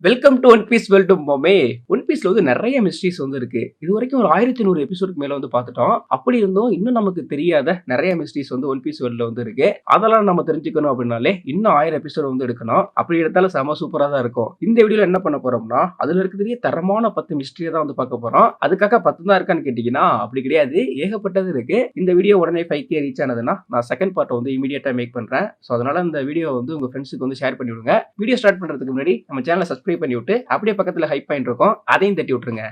Welcome to one piece world மோமே. One பீஸ்ல வந்து நிறைய மிஸ்ட்ரீஸ் வந்து இருக்கு. இது வரைக்கும் ஒரு 1100 எபிசோடுக்கு மேல வந்து பார்த்துட்டோம். அப்படி இருந்தும் இன்னும் நமக்கு தெரியாத நிறைய மிஸ்ட்ரீஸ் வந்து ஒன் பீஸ் வேர்ல்ட்ல வந்து இருக்கு. அதெல்லாம் நம்ம தெரிஞ்சுக்கணும் அப்படின்னாலே இன்னும் 1000 எபிசோடு வந்து எடுக்கணும். அப்படி எடுத்தாலும் செம சூப்பரா தான் இருக்கும். இந்த வீடியோல என்ன பண்ண போறோம்னா, அதுல இருக்கக்கூடிய தரமான 10 மிஸ்ட்ரியை தான் வந்து பார்க்க போறோம். அதுக்காக 10 தான் இருக்கான்னு கேட்டீங்கன்னா அப்படி கிடையாது, ஏகப்பட்டது இருக்கு. இந்த வீடியோ உடனே 5K ரீச் ஆனதுன்னா நான் செகண்ட் பார்ட் வந்து இமீடியட்டா மேக் பண்றேன். ஸோ அதனால இந்த வீடியோ வந்து உங்க ஃப்ரெண்ட்ஸுக்கு வந்து ஷேர் பண்ணி விடுங்க. வீடியோ ஸ்டார்ட் பண்றதுக்கு முன்னாடி நம்ம சேனலை சப்ஸ்கிரைப் பண்ணி விட்டு அப்படியே பக்கத்துல ஹைப் பாயிண்ட் இருக்கும், அதையும் தட்டி விட்டுருங்க.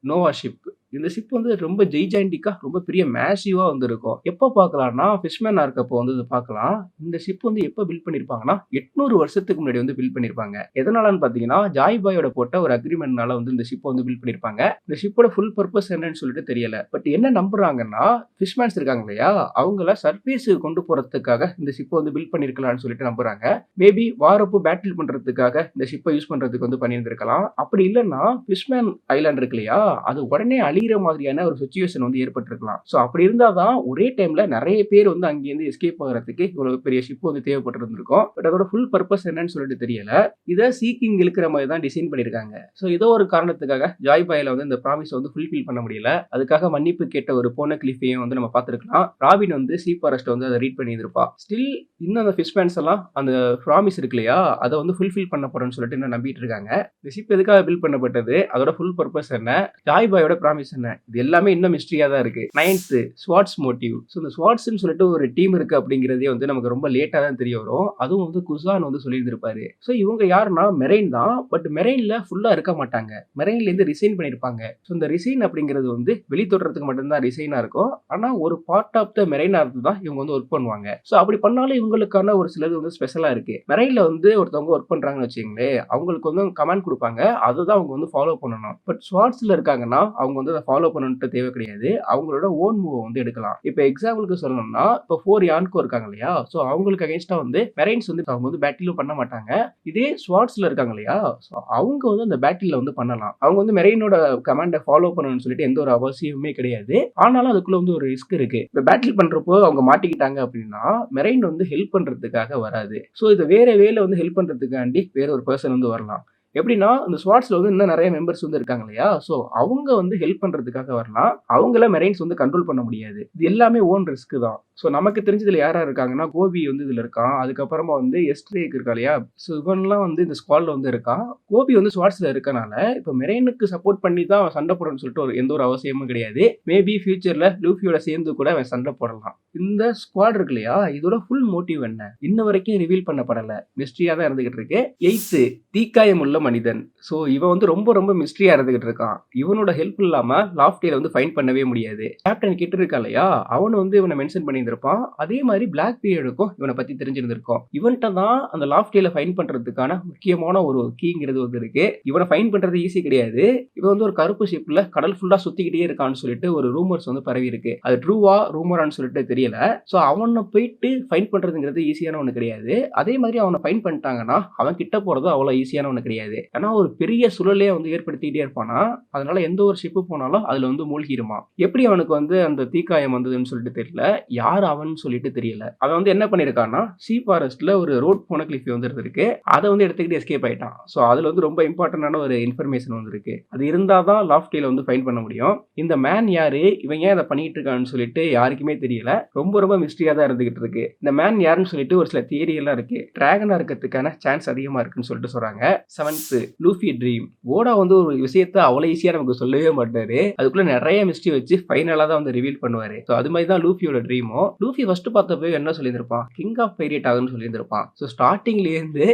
நோவா ஷிப். இந்த ஷிப் வந்து ரொம்ப ஜெய்ஜாண்டிக்கா ரொம்ப பெரிய மேசிவா வந்து இருக்கும். எப்போ பார்க்கலாம்னா ஃபிஷ்மேன் ஆர்க்கப்போ வந்து பார்க்கலாம். இந்த ஷிப் வந்து எப்போ பில்ட் பண்ணிருப்பாங்கன்னா 800 வருஷத்துக்கு முன்னாடி வந்து பில்ட் பண்ணிருப்பாங்க. எதனாலன்னு பாத்தீங்கன்னா ஜாய் பாயோட போட்ட ஒரு அக்ரிமெண்ட்னால வந்து இந்த ஷிப் வந்து பில்ட் பண்ணிருப்பாங்க. இந்த ஷிப்போட ஃபுல் பர்பஸ் என்னன்னு சொல்லிட்டு தெரியல. பட் என்ன நம்புறாங்கன்னா ஃபிஷ்மேன்ஸ் இருக்காங்க இல்லையா, அவங்கள சர்ஃபேஸ் கொண்டு போறதுக்காக இந்த ஷிப்பை வந்து பில்ட் பண்ணிருக்கலாம்னு சொல்லிட்டு நம்புறாங்க. மேபி வாரப்போ பேட்டில் பண்றதுக்காக இந்த ஷிப்பை யூஸ் பண்றதுக்கு வந்து பண்ணியிருந்திருக்கலாம். அப்படி இல்லைன்னா ஃபிஷ்மேன் ஐலாண்ட் இருக்கு இல்லையா, அது உடனே அழிகிற மாதிரியான ஒரு சிச்சுவேஷன் வந்து ஏற்பட்டிருக்கலாம். ஸோ அப்படி இருந்தாதான் ஒரே டைம்ல நிறைய பேர் வந்து அங்கேருந்து எஸ்கேப் ஆகிறதுக்கு இவ்வளவு பெரிய ஷிப் வந்து தேவைப்பட்டிருந்திருக்கும். பட் அதோட ஃபுல் பர்பஸ் என்னன்னு சொல்லிட்டு தெரியல. இதை சீக்கிங் இழுக்கிற மாதிரி தான் டிசைன் பண்ணியிருக்காங்க. ஸோ ஏதோ ஒரு காரணத்துக்காக ஜாய் பாயில வந்து இந்த ப்ராமிஸ் வந்து ஃபுல்ஃபில் பண்ண முடியல. அதுக்காக மன்னிப்பு கேட்ட ஒரு போன கிளிஃபையும் வந்து நம்ம பார்த்துருக்கலாம். ராபின் வந்து சீ ஃபாரஸ்ட் வந்து அதை ரீட் பண்ணியிருப்பா. ஸ்டில் இன்னும் அந்த ஃபிஷ்மேன்ஸ் எல்லாம் அந்த ப்ராமிஸ் இருக்கு இல்லையா, அதை வந்து ஃபுல்ஃபில் பண்ண போறேன்னு சொல்லிட்டு இன்னும் நம்பிட்டு இருக்காங்க. இந்த ஷிப் எதுக்காக பில்ட் பண்ணப்பட்டது, அதோட ஃபுல் பர்பஸ் என்ன, ஜாய் பாயோட ப்ராமிஸ் என்ன, இது எல்லாமே இன்னும் மிஸ்ட்ரியா தான் இருக்கு. 9th swords motive. ஸோ இந்த ஸ்வாட்ஸ்ன்னு சொல்லிட்டு ஒரு டீம் இருக்கு அப்படிங்கிறதே வந்து நமக்கு ரொம்ப லேட்டா தான் தெரிய வரும். அதுவும் வந்து குசான் வந்து சொல்லியிருந்திருப்பாரு. ஸோ இவங்க யாருன்னா மெரைன் தான். பட் மெரைன்ல ஃபுல்லா இருக்க மாட்டாங்க. மெரைன்ல இருந்து ரிசைன் பண்ணிருப்பாங்க. ஸோ இந்த ரிசைன் அப்படிங்கிறது வந்து வெளி தோற்றத்துக்கு மட்டும்தான் ரிசைனா இருக்கும். ஆனா ஒரு பார்ட் ஆஃப் த மெரைனா இருந்து தான் இவங்க வந்து ஒர்க் பண்ணுவாங்க. ஸோ அப்படி பண்ணாலும் இவங்களுக்கான ஒரு சிலது வந்து ஸ்பெஷலா இருக்கு. மெரைன்ல வந்து ஒருத்தவங்க ஒர்க் பண்றாங்கன்னு வச்சுங்களேன், அவங்களுக்கு வந்து கமெண்ட் கொடுப்பாங்க, அதுதான் அவங்க வந்து ஃபாலோ பண்ணணும். பட் ஸ்வாட்ஸ்ல இருக்காங்கன்னா அவங்க வந்து அதை ஃபாலோ பண்ணணும்னு தேவை கிடையாது. அவங்களோட ஓன் மூவ் வந்து எடுக்கலாம். இப்போ எக்ஸாம்பிளுக்கு சொல்லணும்னா இப்போ 4 யான்கோ இருக்காங்க இல்லையா, ஸோ அவங்களுக்கு அகைன்ஸ்டா வந்து மெரைன்ஸ் வந்து அவங்க வந்து பேட்டிலும் பண்ண மாட்டாங்க. இதே ஸ்வாட்ஸ்ல இருக்காங்க இல்லையா, ஸோ அவங்க வந்து அந்த பேட்டில வந்து பண்ணலாம். அவங்க வந்து மெரைனோட கமாண்டை ஃபாலோ பண்ணணும்னு சொல்லிட்டு எந்த ஒரு அவசியமே கிடையாது. ஆனாலும் அதுக்குள்ள வந்து ஒரு ரிஸ்க் இருக்கு. இப்போ பேட்டில் பண்றப்போ அவங்க மாட்டிக்கிட்டாங்க அப்படின்னா மெரைன் வந்து ஹெல்ப் பண்றதுக்காக வராது. ஸோ இது வேற வேலை வந்து ஹெல்ப் பண்றதுக்காண்டி வேற ஒரு பர்சன் வந்து வரலாம். எப்படின்னா இந்த ஸ்வாட்ஸ்ல வந்து இன்னும் நிறைய மெம்பர்ஸ் வந்து இருக்காங்க இல்லையா, ஸோ அவங்க வந்து ஹெல்ப் பண்றதுக்காக வரலாம். அவங்கள மெரைன்ஸ் வந்து கண்ட்ரோல் பண்ண முடியாது. இது எல்லாமே ஓன் ரிஸ்க் தான். ஸோ நமக்கு தெரிஞ்சதுல யாரா இருக்காங்கன்னா கோபி வந்து இதுல இருக்கான். அதுக்கப்புறமா வந்து எஸ்ட்ரேக் இருக்கா இல்லையா, ஸோ இவன்லாம் வந்து இந்த ஸ்குவாட்ல வந்து இருக்கான். கோபி வந்து ஸ்வாட்ஸ்ல இருக்கனால இப்போ மெரைனுக்கு சப்போர்ட் பண்ணி தான் அவன் சண்டை போடணும்னு சொல்லிட்டு எந்த ஒரு அவசியமும் கிடையாது. மேபி ஃபியூச்சர்ல லூஃபியோட சேர்ந்து கூட அவன் சண்டை போடலாம். இந்த ஸ்குவாட் இருக்கு இல்லையா, இதோட ஃபுல் மோட்டிவ் என்ன இன்ன வரைக்கும் ரிவீல் பண்ணப்படல. மிஸ்ட்ரியா தான் இருந்துகிட்டு இருக்கு. 8th தீக்காயம் உள்ள மனிதன். ஸோ இவன் வந்து ரொம்ப ரொம்ப மிஸ்ட்ரியா இருந்துகிட்டு இருக்கான். இவனோட ஹெல்ப் இல்லாம லாஃப்டேல வந்து ஃபைண்ட் பண்ணவே முடியாது. கேப்டன் கிட்ட இருக்கா இல்லையா, அவனை வந்து இவனை மென்ஷன் பண்ணியிருந்திருப்பான். அதே மாதிரி பிளாக் பீரியடுக்கும் இவனை பத்தி தெரிஞ்சிருந்திருக்கும். இவன்கிட்ட தான் அந்த லாஃப்டேல ஃபைண்ட் பண்றதுக்கான முக்கியமான ஒரு கீங்கிறது வந்து இருக்கு. இவனை ஃபைண்ட் பண்றது ஈஸி கிடையாது. இவன் வந்து ஒரு கருப்பு ஷிப்ல கடல் ஃபுல்லா சுத்திக்கிட்டே இருக்கான்னு சொல்லிட்டு ஒரு ரூமர்ஸ் வந்து பரவி இருக்கு. அது ட்ரூவா ரூமரான்னு சொல்லிட்டு தெரியல. ஸோ அவனை போயிட்டு ஃபைண்ட் பண்றதுங்கிறது ஈஸியான ஒன்று கிடையாது. அதே மாதிரி அவனை ஃபைண்ட் பண்ணிட்டாங்கன்னா அவன் கிட்ட போறது அவ்வளவு ஈஸியான ஒன்று கிடையாது. ஏன்னா ஒரு பெரிய சுழலே வந்து ஏற்படுத்திக்கிட்டே இருப்பானா, அதனால எந்த ஒரு ஷிப்பு போனாலும் அதுல வந்து மூழ்கிடுமா. எப்படி அவனுக்கு வந்து அந்த தீக்காயம் வந்ததுன்னு சொல்லிட்டு தெரியல. யார் அவன் சொல்லிட்டு தெரியல. அவன் வந்து என்ன பண்ணிருக்கான்னா சீ ஃபாரஸ்ட்ல ஒரு ரோட் போன கிளிஃப் வந்து இருக்கு. அதை வந்து எடுத்துக்கிட்டு எஸ்கேப் ஆயிட்டான். ஸோ அதுல வந்து ரொம்ப இம்பார்ட்டன்டான ஒரு இன்ஃபர்மேஷன் வந்து இருக்கு. அது இருந்தாதான் லாஃப்டேல வந்து ஃபைண்ட் பண்ண முடியும். இந்த மேன் யாரு, இவன் ஏன் அதை பண்ணிட்டு இருக்கான்னு சொல்லிட்டு யாருக்குமே தெரியல. ரொம்ப ரொம்ப மிஸ்ட்ரியா தான் இருந்துகிட்டு இருக்கு. இந்த மேன் யாருன்னு சொல்லிட்டு ஒரு சில தியரி எல்லாம் இருக்கு. டிராகனா இருக்கிறதுக்கான சான்ஸ் அதிகமா இருக்குன்னு சொல்லிட்டு சொல்றாங்க. 7th Luffy dream. ஓடா வந்து ஒரு விஷயத்த அவ்வளவு ஈஸியா நமக்கு சொல்லவே மாட்டாரு. அதுக்குள்ள நிறைய மிஸ்ட்ரி வச்சு ஃபைனலா தான் வந்து ரிவீல் பண்ணுவாரு. ஸோ அது மாதிரி தான் லூஃபியோட ட்ரீமும். லூஃபி ஃபர்ஸ்ட் பார்த்தப்போ என்ன சொல்லியிருந்திருப்பான், கிங் ஆஃப் பைரேட் ஆகுன்னு சொல்லியிருந்திருப்பான். ஸோ ஸ்டார்டிங்ல இருந்து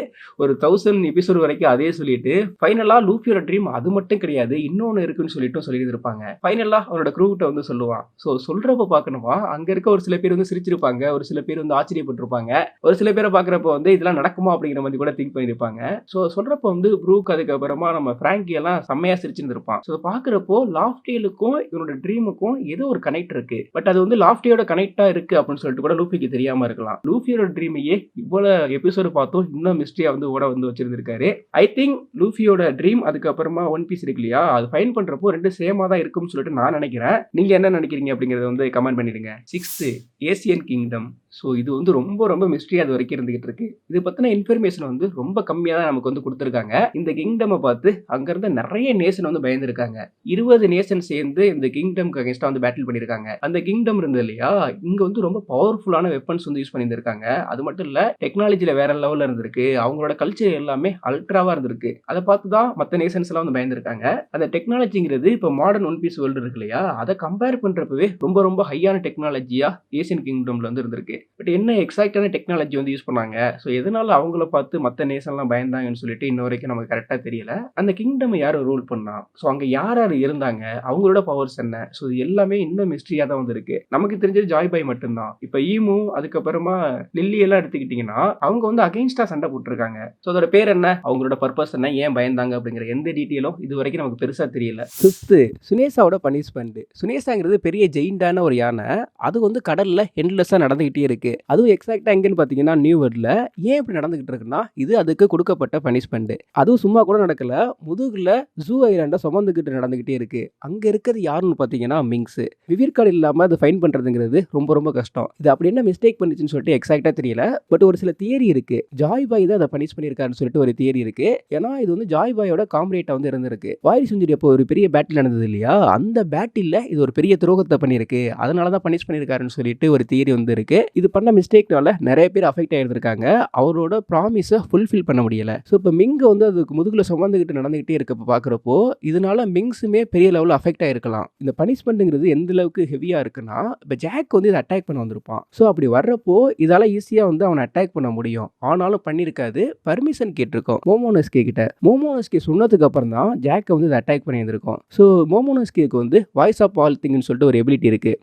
ஒரு 1000 எபிசோடு வரைக்கும் அதே சொல்லிட்டு ஃபைனலா லூஃபியோட ட்ரீம் அது மட்டும் கிடையாது, இன்னொன்னு இருக்குன்னு சொல்லிட்டு சொல்லியிருந்திருப்பாங்க. ஃபைனலா அவனோட க்ரூட்ட வந்து சொல்லுவான். ஸோ சொல்றப்ப பார்க்கணுமா, அங்க இருக்க ஒரு சில பேர் வந்து சிரிச்சிருப்பாங்க, ஒரு சில பேர் வந்து ஆச்சரியப்பட்டிருப்பாங்க, ஒரு சில பேரை பார்க்குறப்ப வந்து இதெல்லாம் நடக்குமா அப்படிங்கிற மாதிரி கூட திங்க் பண்ணியிருப்பாங்க. ஸோ சொல்றப்ப வந்து ப்ரூக் அதுக்கப்புறமா நம்ம பிராங்கி எல்லாம் செம்மையா சிரிச்சிருந்திருப்பான். பார்க்குறப்போ லாஃப்டேலுக்கும் இவனோட ட்ரீமுக்கும் ஏதோ ஒரு கனெக்ட் இருக்கு. பட் அது வந்து லாஃப்டேயோட கனெக்டா இருக்கு அப்படின்னு சொல்லிட்டு கூட லூஃபிக்கு தெரியாம இருக்கலாம். லூஃபியோட ட்ரீமையே இவ்வளவு எபிசோடு பார்த்தோம் இன்னும் மிஸ்ட்ரியா வந்து ஓட வந்து வச்சிருந்திருக்காரு. ஐ திங்க் லூஃபியோட ட்ரீம் அதுக்கப்புறமா ஒன் பீஸ் இருக்கு இல்லையா, அது ஃபைன் பண்றப்போ ரெண்டு சேமா தான் இருக்கும்னு சொல்லிட்டு நான் நினைக்கிறேன். நீங்க என்ன நினைக்கிறீங்க அப்படிங்கறத வந்து கமெண்ட் பண்ணிடுங்க. 6th Asian kingdom. ஸோ இது வந்து ரொம்ப ரொம்ப மிஸ்ட்ரியா அது வரைக்கும் இருந்துகிட்டு இருக்கு. இது பத்தின இன்ஃபர்மேஷன் வந்து ரொம்ப கம்மியா தான் நமக்கு வந்து கொடுத்துருக்காங்க. இந்த கிங்டம் பார்த்து அங்க இருந்த நிறைய நேஷன் வந்து பயந்துருக்காங்க. 20 நேஷன் சேர்ந்து இந்த கிங்டம்க்கு அகைன்ஸ்டா வந்து பேட்டில் பண்ணிருக்காங்க. அந்த கிங்டம் இருந்தது இல்லையா, இங்க வந்து ரொம்ப பவர்ஃபுல்லான வெப்பன்ஸ் வந்து யூஸ் பண்ணியிருக்காங்க. அது மட்டும் இல்ல டெக்னாலஜில வேற லெவல்ல இருந்திருக்கு. அவங்களோட கல்ச்சர் எல்லாமே அல்ட்ராவா இருந்திருக்கு. அதை பார்த்து தான் மற்ற நேஷன்ஸ் எல்லாம் வந்து பயந்துருக்காங்க. அந்த டெக்னாலஜிங்கிறது இப்போ மாடர்ன் ஒன் பீஸ் வேர்ல்டு இருக்கு இல்லையா, அதை கம்பேர் பண்றப்பவே ரொம்ப ரொம்ப ஹையான டெக்னாலஜியா ஏசியன் கிங்டம்ல வந்து இருந்திருக்கு. பட் என்ன எக்ஸாக்டான டெக்னாலஜி வந்து யூஸ் பண்ணாங்க, ஸோ எதனால அவங்கள பார்த்து மற்ற நேஷன்லாம் பயந்தாங்கன்னு சொல்லிட்டு இன்ன வரைக்கும் நமக்கு கரெக்டா தெரியல. அந்த கிங்டம் யார் ரூல் பண்ணா, ஸோ அங்க யார் யார் இருந்தாங்க, அவங்களோட பவர்ஸ் என்ன, ஸோ இது எல்லாமே இன்னும் மிஸ்ட்ரியா தான் வந்து இருக்கு. நமக்கு தெரிஞ்சது ஜாய் பாய் மட்டும்தான். இப்போ ஈமு அதுக்கப்புறமா லில்லி எல்லாம் எடுத்துக்கிட்டீங்கன்னா அவங்க வந்து அகைன்ஸ்டா சண்டை போட்டுருக்காங்க. ஸோ அதோட பேர் என்ன, அவங்களோட பர்பஸ் என்ன, ஏன் பயந்தாங்க அப்படிங்கிற எந்த டீட்டெயிலும் இது வரைக்கும் நமக்கு பெருசா தெரியல. 5th சுனேசாவோட punishment. சுனேசாங்கிறது பெரிய ஜெயிண்டான ஒரு யானை. அது வந்து கடல்ல எண்ட்லெஸ்ஸா நடந்துகிட்டே இருக்கு. அதுவும் எக்ஸாக்டா எங்கன்னு பாத்தீங்கன்னா நியூ வேர்ல்ட்ல. ஏன் இப்படி நடந்துகிட்டு இருக்குன்னா இது அதுக்கு கொடுக்கப்பட்ட பனிஷ்மெண்ட். அதுவும் சும்மா கூட நடக்கல, முதுகுல ஜூ ஐலாண்ட சுமந்துகிட்டு நடந்துகிட்டே இருக்கு. அங்க இருக்கிறது யாருன்னு பாத்தீங்கன்னா மிங்ஸ். விவிர் கார்டு இல்லாம அதை ஃபைன் பண்றதுங்கிறது ரொம்ப ரொம்ப கஷ்டம். இது அப்படி என்ன மிஸ்டேக் பண்ணிச்சுன்னு சொல்லிட்டு எக்ஸாக்டா தெரியல. பட் ஒரு சில தியரி இருக்கு, ஜாய் பாய் தான் அதை பனிஷ் பண்ணிருக்காருன்னு சொல்லிட்டு ஒரு தியரி இருக்கு. ஏன்னா இது வந்து ஜாய் பாயோட காம்ரேட்டா வந்து இருந்திருக்கு. வாயிரி செஞ்சுரி அப்போ ஒரு பெரிய பேட்டில் நடந்தது இல்லையா, அந்த பேட்டில்ல இது ஒரு பெரிய துரோகத்தை பண்ணிருக்கு, அதனாலதான் பனிஷ் பண்ணிருக்காருன்னு சொல்லிட்டு ஒரு தியரி வந்து இருக்கு. இது பண்ண மிஸ்டேக்னால நிறைய பேர் அஃபெக்ட் ஆயிருந்திருக்காங்க. அவரோட ப்ராமிஸை ஃபுல்ஃபில் பண்ண முடியல. ஸோ இப்போ மிங்க வந்து அதுக்கு முதுகுல சுமந்துக்கிட்டு நடந்துகிட்டே இருக்கப்ப பார்க்குறப்போ இதனால மிங்ஸுமே பெரிய லெவலில் அஃபெக்ட் ஆயிருக்கலாம். இந்த பனிஷ்மெண்ட்டுங்கிறது எந்த அளவுக்கு ஹெவியா இருக்குன்னா, இப்போ ஜாக் வந்து இதை அட்டாக் பண்ண வந்திருப்பான். ஸோ அப்படி வர்றப்போ இதால ஈஸியாக வந்து அவனை அட்டாக் பண்ண முடியும். ஆனாலும் பண்ணியிருக்காது, பர்மிஷன் கேட்டிருக்கோம் மோமோனஸ்கே கிட்ட. மோமோனஸ்கே சொன்னதுக்கு அப்புறம் தான் ஜாக்கை வந்து இதை அட்டாக் பண்ணியிருந்திருக்கோம். ஸோ மோமோனஸ்கேக்கு வந்து வாய்ஸ் ஆஃப் ஆல் திங்னு சொல்லிட்டு ஒரு எபிலிட்டி இருக்கு.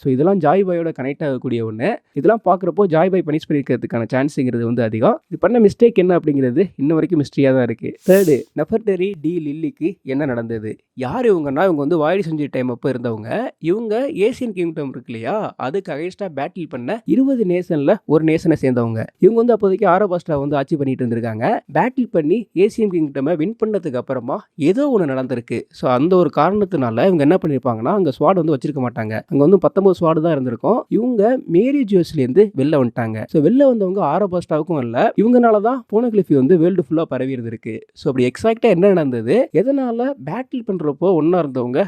ஸோ இதெல்லாம் ஜாய் பாயோட கனெக்ட் ஆகக்கூடிய ஒன்று. இதெல்லாம் பார்க்குறப்போ ஜாய் பாய் பனிஷ் பண்ணியிருக்கிறதுக்கான சான்ஸுங்கிறது வந்து அதிகம். இது பண்ண மிஸ்டேக் என்ன அப்படிங்கிறது இன்ன வரைக்கும் மிஸ்ட்ரியாக தான் இருக்குது. 3rd நெஃபர்டரி டி லில்லிக்கு என்ன நடந்தது, யார் இவங்கன்னா, இவங்க வந்து வாயிரி செஞ்சுரி டைம் அப்போ இருந்தவங்க. இவங்க ஏசியன் கிங்டம் இருக்கு இல்லையா, அதுக்கு அகைன்ஸ்டாக பேட்டில் பண்ண 20 நேஷனில் ஒரு நேஷனை சேர்ந்தவங்க. இவங்க வந்து அப்போதைக்கு ஆரோபாஸ்டா வந்து ஆட்சி பண்ணிட்டு இருந்திருக்காங்க. பேட்டில் பண்ணி ஏசியன் கிங்டமை வின் பண்ணதுக்கு அப்புறமா ஏதோ ஒன்று நடந்திருக்கு. ஸோ அந்த ஒரு காரணத்தினால இவங்க என்ன பண்ணியிருப்பாங்கன்னா, அங்கே ஸ்வாட் வந்து வச்சிருக்க மாட்டாங்க. அங்கே வந்து 19 ஸ்வாட் தான் இருந்திருக்கும். இவங்க மேரி ஜோஸ்லேருந்து வெளில வந்துட்டாங்க. ஸோ வெளில வந்தவங்க ஆரோபாஸ்டாவுக்கும் இல்லை, இவங்கனால தான் போனோகிளிஃபி வந்து வேர்ல்டு ஃபுல்லாக பரவி இருந்திருக்கு. ஸோ அப்படி எக்ஸாக்டாக என்ன நடந்தது, எதனால பேட்டில் பண்ணுறப்போ ஒன்றா இருந்தவங்க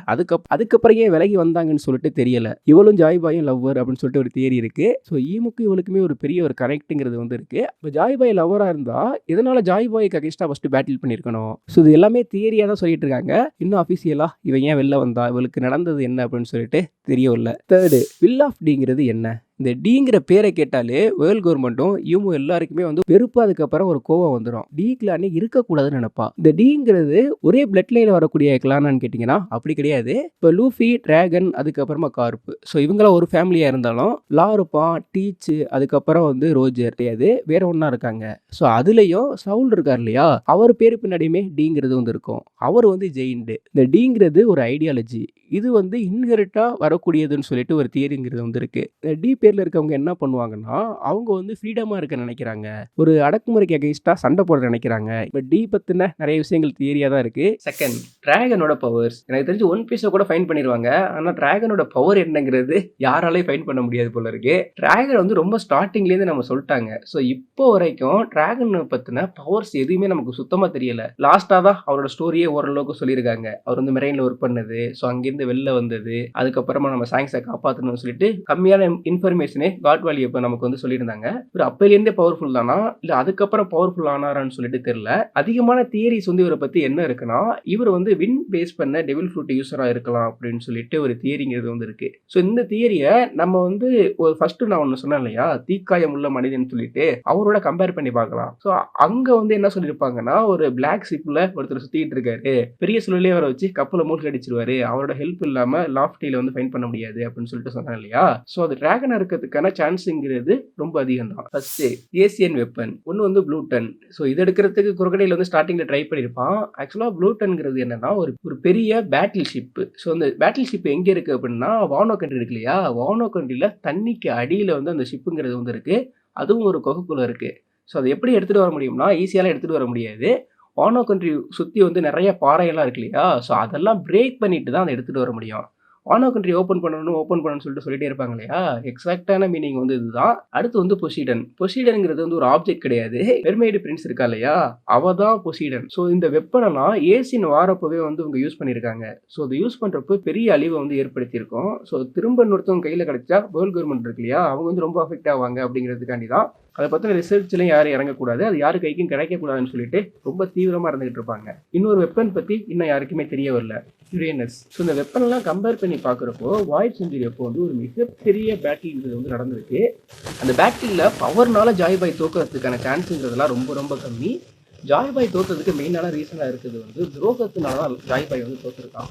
அதுக்கப்புறம் ஏன் விலகி வந்தாங்கன்னு சொல்லிட்டு தெரியல. இவளும் ஜாய் பாயும் லவ்வர் அப்படின்னு சொல்லிட்டு ஒரு தியரி இருக்கு. ஸோ ஈமுக்கு இவளுக்குமே ஒரு பெரிய ஒரு கனெக்ட்டுங்கிறது வந்து இருக்கு. இப்போ ஜாய் பாய் லவ்வராக இருந்தா இதனால ஜாய் பாய்க்கு அகைன்ஸ்டாக ஃபர்ஸ்ட் பேட்டில் பண்ணியிருக்கணும். ஸோ இது எல்லாமே தியரியாக தான் சொல்லிட்டு இருக்காங்க. இன்னும் அஃபிஷியலாக இவன் ஏன் வெளில வந்தா, இவளுக்கு நடந்தது என்ன அப்படின்னு சொல்லிட்டு தெரியவில்லை. 3rd வில் ஆஃப் டிங்கிறது என்ன. இந்த டிங்கிற பேரை கேட்டாலே வேர்ல்ட் கவர்மெண்ட்டும் இவங்க எல்லாருக்குமே வந்து வெறுப்பு, அதுக்கப்புறம் ஒரு கோவம் வந்துடும். டி கிளானே இருக்கக்கூடாதுன்னு நினைப்பா. இந்த டிங்கிறது ஒரே பிளட் லைன்ல வரக்கூடிய கிளானான்னு கேட்டிங்கன்னா அப்படி கிடையாது. இப்போ லூஃபி, டிராகன், அதுக்கப்புறமா கார்ப், ஸோ இவங்களாம் ஒரு ஃபேமிலியாக இருந்தாலும் லா இருப்பான், டீச், அதுக்கப்புறம் வந்து ரோஜர் கிடையாது, வேற ஒன்றா இருக்காங்க. ஸோ அதுலேயும் சவுல் இருக்கார் இல்லையா, அவர் பேரு பின்னாடியுமே டிங்கிறது வந்து இருக்கும். அவர் வந்து ஜெயின்டு. இந்த டிங்கிறது ஒரு ஐடியாலஜி, இது வந்து இன்ஹெரிட்டா வரக்கூடியதுன்னு சொல்லிட்டு ஒரு தியரிங்கிறது வந்து இருக்கு. டி பேர்ல இருக்கவங்க என்ன பண்ணுவாங்கன்னா, அவங்க வந்து ஃப்ரீடமா இருக்க நினைக்கிறாங்க, ஒரு அடக்குமுறைக்கு அகைன்ஸ்டா சண்டை போட நினைக்கிறாங்க. இப்போ டி பத்தின நிறைய விஷயங்கள் தியரியா தான் இருக்கு. 2nd டிராகனோட powers. எனக்கு தெரிஞ்சு ஒன் பீஸை கூட ஃபைன் பண்ணிடுவாங்க, ஆனால் டிராகனோட பவர் என்னங்கிறது யாராலையும் ஃபைன் பண்ண முடியாது போல இருக்கு. டிராகன் வந்து ரொம்ப ஸ்டார்டிங்லேருந்து நம்ம சொல்லிட்டாங்க. ஸோ இப்போ வரைக்கும் டிராகனை பத்தின பவர்ஸ் எதுவுமே நமக்கு சுத்தமா தெரியல. லாஸ்டா தான் அவரோட ஸ்டோரியே ஓரளவுக்கு சொல்லியிருக்காங்க. அவர் வந்து மெரைன்ல ஒர்க் பண்ணது, ஸோ அங்கிருந்து வெளில வந்தது, அதுக்கப்புறமா நம்ம சாங்ஸை காப்பாற்றணும்னு சொல்லிட்டு கம்மியான இன்ஃபர்மேஷனே காட் வேலி இப்போ நமக்கு வந்து சொல்லியிருந்தாங்க. ஒரு அப்பையிலேருந்தே பவர்ஃபுல் தானா, இல்லை அதுக்கப்புறம் பவர்ஃபுல் ஆனாரான்னு சொல்லிட்டு தெரியல. அதிகமான தியரிஸ் வந்து இவரை பற்றி என்ன இருக்குன்னா, இவர் வந்து வின் பேஸ் பண்ண டெவில் ஃப்ரூட் யூஸராக இருக்கலாம் அப்படின்னு சொல்லிட்டு ஒரு தியரிங்கிறது வந்து இருக்கு. ஸோ இந்த தியரியை நம்ம வந்து ஒரு ஃபர்ஸ்ட் நான் ஒன்று சொன்னேன் இல்லையா, தீக்காயம் உள்ள மனிதன் சொல்லிட்டு அவரோட கம்பேர் பண்ணி பார்க்கலாம். ஸோ அங்கே வந்து என்ன சொல்லியிருப்பாங்கன்னா, ஒரு பிளாக் ஷிப்பில் ஒருத்தர் சுற்றிட்டு இருக்காரு, பெரிய சுழலே வர வச்சு கப்பலை மூழ்கி அடிச்சிருவாரு, அவரோட ஹெல்ப் இல்லாமல் லாஃப்டியில் வந்து ஃபைன் பண்ண முடியாது அப்படின்னு சொல்லிட்டு சொன்னேன் இல்லையா. ஸோ அது டிராகனாக இருக்க நடக்கிறதுக்கான சான்ஸ்ங்கிறது ரொம்ப அதிகம் தான். ஃபர்ஸ்ட் ஏசியன் வெப்பன், ஒன்று வந்து ப்ளூட்டன். ஸோ இது எடுக்கிறதுக்கு குரோக்கடைல் வந்து ஸ்டார்டிங்கில் ட்ரை பண்ணியிருப்பான். ஆக்சுவலாக ப்ளூட்டன்ங்கிறது என்னன்னா ஒரு பெரிய பேட்டில் ஷிப்பு. ஸோ அந்த பேட்டில் ஷிப் எங்கே இருக்குது அப்படின்னா வானோ கண்ட்ரி இருக்கு இல்லையா, வானோ கண்ட்ரியில் தண்ணிக்கு அடியில் வந்து அந்த ஷிப்புங்கிறது வந்து இருக்குது. அதுவும் ஒரு குகைக்குள்ளே இருக்குது. ஸோ அதை எப்படி எடுத்துகிட்டு வர முடியும்னா ஈஸியாலாம் எடுத்துகிட்டு வர முடியாது. வானோ கண்ட்ரி சுற்றி வந்து நிறைய பாறையெல்லாம் இருக்கு இல்லையா, ஸோ அதெல்லாம் பிரேக் பண்ணிட்டு தான் அதை எடுத்துகிட்டு வர முடியும். வானோ கண்ட்ரி ஓப்பன் பண்ணணும்னு சொல்லிட்டே இருப்பாங்க இல்லையா, எக்ஸாக்டான மீனிங் வந்து இதுதான். அடுத்து வந்து பொசைடன். பொசைடன்ங்கிறது வந்து ஒரு ஆப்ஜெக்ட் கிடையாது. மெர்மெய்டு பிரின்ஸ் இருக்கா இல்லையா, அவ தான் பொசைடன். ஸோ இந்த வெப்பனெல்லாம் ஏசியன் வாரப்பவே வந்து இவங்க யூஸ் பண்ணியிருக்காங்க. ஸோ அதை யூஸ் பண்ணுறப்போ பெரிய அழிவை வந்து ஏற்படுத்தியிருக்கும். ஸோ திரும்ப இன்னொருத்தவங்க கையில் கிடைச்சா வேர்ல்டு கவர்மெண்ட் இருக்கு இல்லையா, அவங்க வந்து ரொம்ப அஃபெக்ட் ஆவாங்க அப்படிங்கிறதுக்காண்டி தான் அதை பற்றின ரிசர்ச்லையும் யாரும் இறங்கக்கூடாது, அது யாரு கைக்கும் கிடைக்கக்கூடாதுன்னு சொல்லிட்டு ரொம்ப தீவிரமாக இருந்துகிட்டு இருப்பாங்க. இன்னொரு வெப்பன் பற்றி இன்னும் யாருக்குமே தெரிய வரல, யுரேனஸ். ஸோ இந்த வெப்பன்லாம் கம்பேர் பண்ணி பார்க்குறப்போ வாய்ட் செஞ்சுரி அப்போ வந்து ஒரு மிகப்பெரிய பேட்டில் வந்து நடந்திருக்கு. அந்த பேட்டிலில் பவர்னால ஜாய்பாய் தோக்கிறதுக்கான சான்ஸுங்கிறதுலாம் ரொம்ப ரொம்ப கம்மி. ஜாய்பாய் தோற்றதுக்கு மெயினான ரீசனாக இருக்குது வந்து துரோகத்தினால தான் ஜாய்பாய் வந்து தோற்றுருக்கான்.